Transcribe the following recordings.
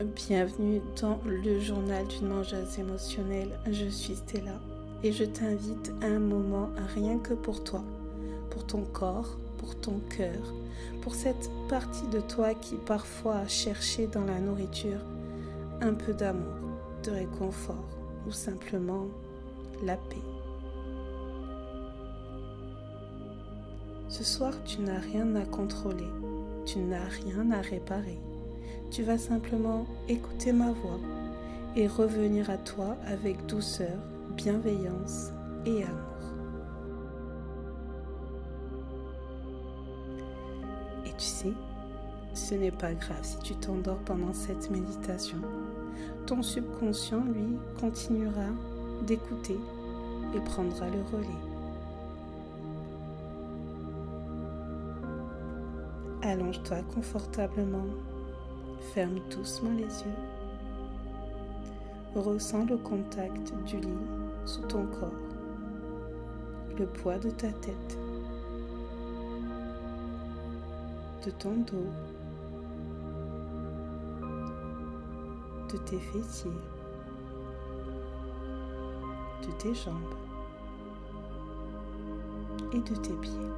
Bienvenue dans le journal d'une mangeuse émotionnelle. Je suis Stella et je t'invite à un moment rien que pour toi, pour ton corps, pour ton cœur, pour cette partie de toi qui parfois a cherché dans la nourriture un peu d'amour, de réconfort ou simplement la paix. Ce soir, tu n'as rien à contrôler, tu n'as rien à réparer. Tu vas simplement écouter ma voix et revenir à toi avec douceur, bienveillance et amour. Et tu sais, ce n'est pas grave si tu t'endors pendant cette méditation. Ton subconscient, lui, continuera d'écouter et prendra le relais. Allonge-toi confortablement. Ferme doucement les yeux. Ressens le contact du lit sous ton corps, le poids de ta tête, de ton dos, de tes fessiers, de tes jambes et de tes pieds.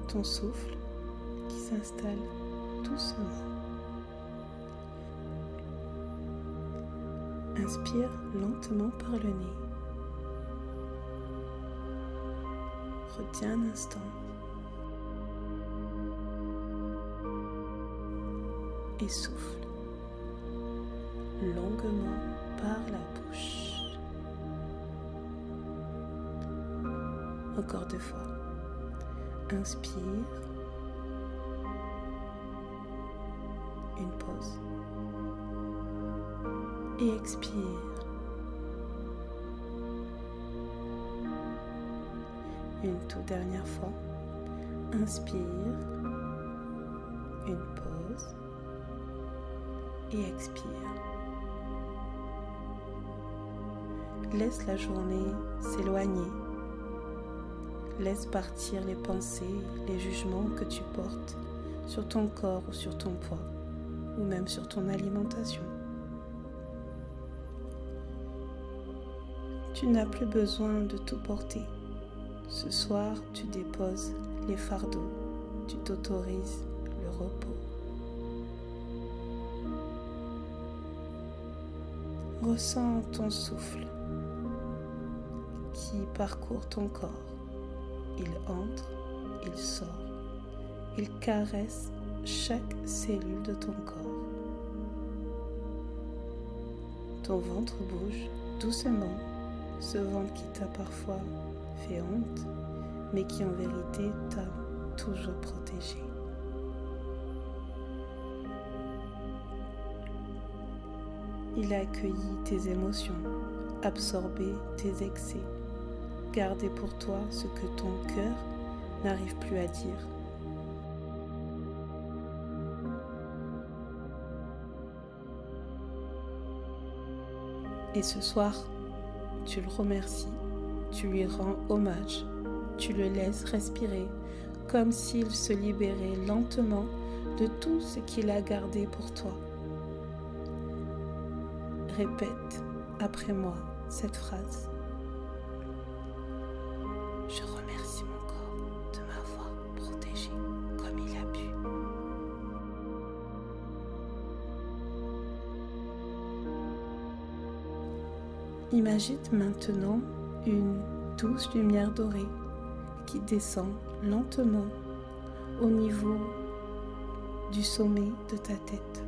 Ton souffle qui s'installe doucement. Inspire lentement par le nez. Retiens un instant. Et souffle longuement par la bouche. Encore 2 fois. Inspire. Une pause. Et expire. Une toute dernière fois. Inspire. Une pause. Et expire. Laisse la journée s'éloigner. Laisse partir les pensées, les jugements que tu portes sur ton corps ou sur ton poids, ou même sur ton alimentation. Tu n'as plus besoin de tout porter. Ce soir, tu déposes les fardeaux, tu t'autorises le repos. Ressens ton souffle qui parcourt ton corps. Il entre, il sort, il caresse chaque cellule de ton corps. Ton ventre bouge doucement, ce ventre qui t'a parfois fait honte, mais qui en vérité t'a toujours protégé. Il a accueilli tes émotions, absorbé tes excès, gardé pour toi ce que ton cœur n'arrive plus à dire. Et ce soir, tu le remercies, tu lui rends hommage, tu le laisses respirer comme s'il se libérait lentement de tout ce qu'il a gardé pour toi. Répète après moi cette phrase. Je remercie mon corps de m'avoir protégé comme il a pu. Imagine maintenant une douce lumière dorée qui descend lentement au niveau du sommet de ta tête.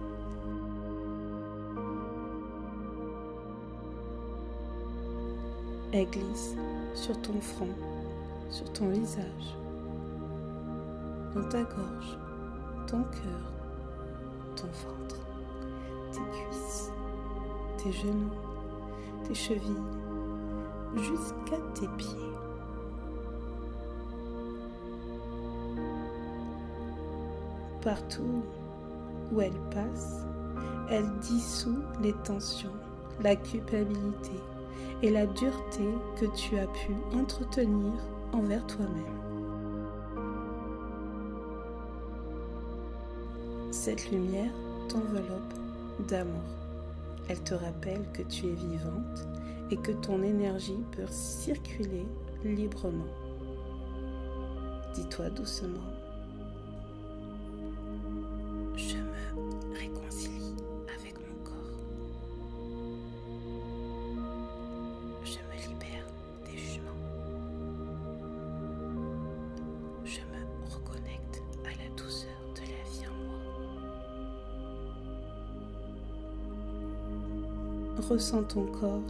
Elle glisse sur ton front, sur ton visage, dans ta gorge, ton cœur, ton ventre, tes cuisses, tes genoux, tes chevilles, jusqu'à tes pieds. Partout où elle passe, elle dissout les tensions, la culpabilité et la dureté que tu as pu entretenir envers toi-même. Cette lumière t'enveloppe d'amour. Elle te rappelle que tu es vivante et que ton énergie peut circuler librement. Dis-toi doucement: je me réconcilie avec mon corps. Je me libère des jugements. Je me reconnecte à la douceur de la vie en moi. Ressens ton corps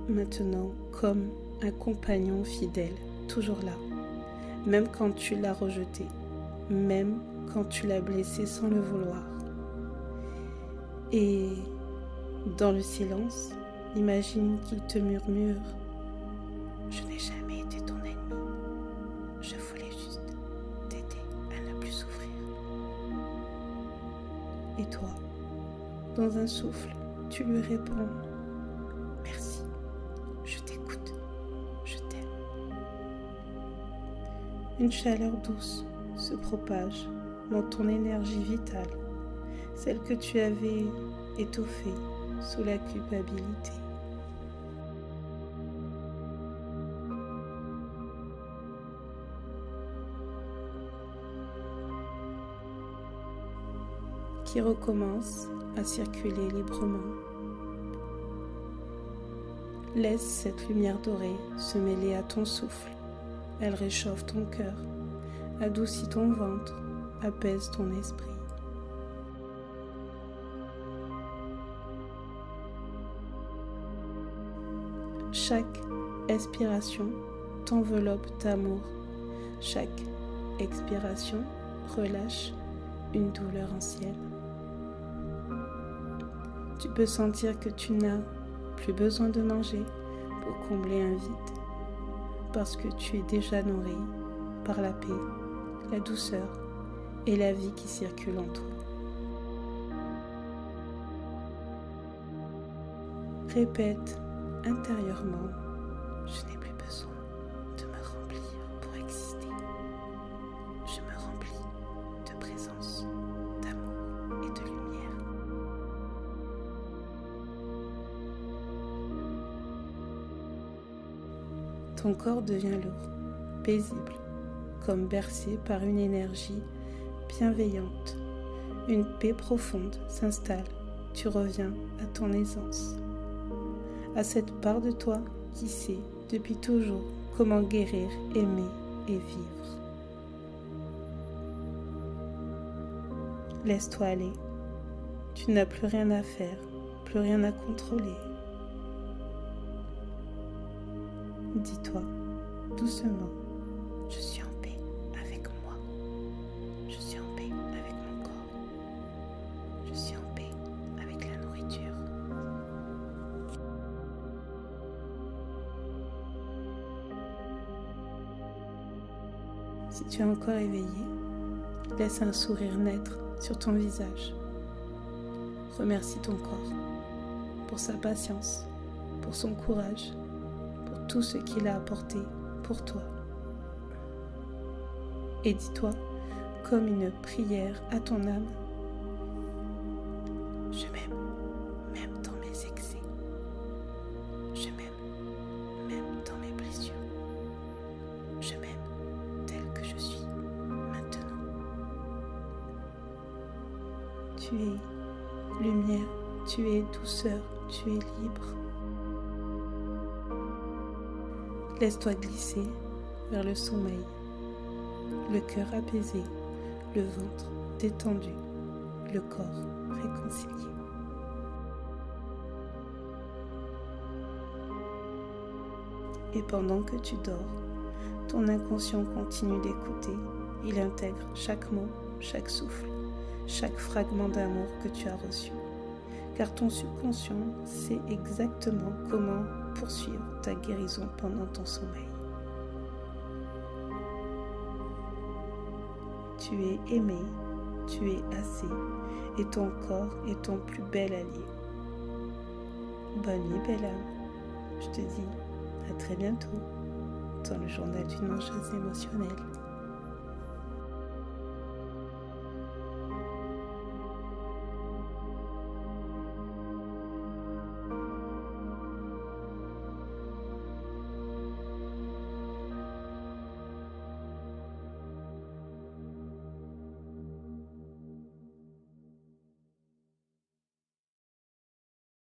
maintenant comme un compagnon fidèle, toujours là, même quand tu l'as rejeté, même quand tu l'as blessé sans le vouloir. Et dans le silence, imagine qu'il te murmure: je n'ai jamais été ton ennemi, je voulais juste t'aider à ne plus souffrir. Et toi, dans un souffle, tu lui réponds: merci, je t'écoute, je t'aime. Une chaleur douce se propage dans ton énergie vitale, celle que tu avais étouffée sous la culpabilité. Qui recommence à circuler librement. Laisse cette lumière dorée se mêler à ton souffle. Elle réchauffe ton cœur, adoucit ton ventre, apaise ton esprit. Chaque expiration t'enveloppe d'amour. Chaque expiration relâche une douleur ancienne. Tu peux sentir que tu n'as plus besoin de manger pour combler un vide, parce que tu es déjà nourri par la paix, la douceur et la vie qui circule en toi. Répète intérieurement: je n'ai plus besoin de me remplir pour exister. Je me remplis de présence, d'amour et de lumière. Ton corps devient lourd, paisible, comme bercé par une énergie bienveillante. Une paix profonde s'installe. Tu reviens à ton essence, à cette part de toi qui sait depuis toujours comment guérir, aimer et vivre. Laisse-toi aller. Tu n'as plus rien à faire, plus rien à contrôler. Dis-toi doucement: je suis en paix avec moi. Je suis en paix avec mon corps. Je suis en paix avec la nourriture. Si tu es encore éveillé, laisse un sourire naître sur ton visage. Remercie ton corps pour sa patience, pour son courage, pour tout ce qu'il a apporté pour toi. Et dis-toi, comme une prière à ton âme: je m'aime, même dans mes excès. Je m'aime, même dans mes blessures. Je m'aime tel que je suis maintenant. Tu es lumière, tu es douceur, tu es libre. Laisse-toi glisser vers le sommeil, le cœur apaisé, le ventre détendu, le corps réconcilié. Et pendant que tu dors, ton inconscient continue d'écouter. Il intègre chaque mot, chaque souffle, chaque fragment d'amour que tu as reçu. Car ton subconscient sait exactement comment poursuivre ta guérison pendant ton sommeil. Tu es aimé, tu es assez, et ton corps est ton plus bel allié. Bonne nuit, belle âme. Je te dis à très bientôt dans le journal d'une mangeuse émotionnelle.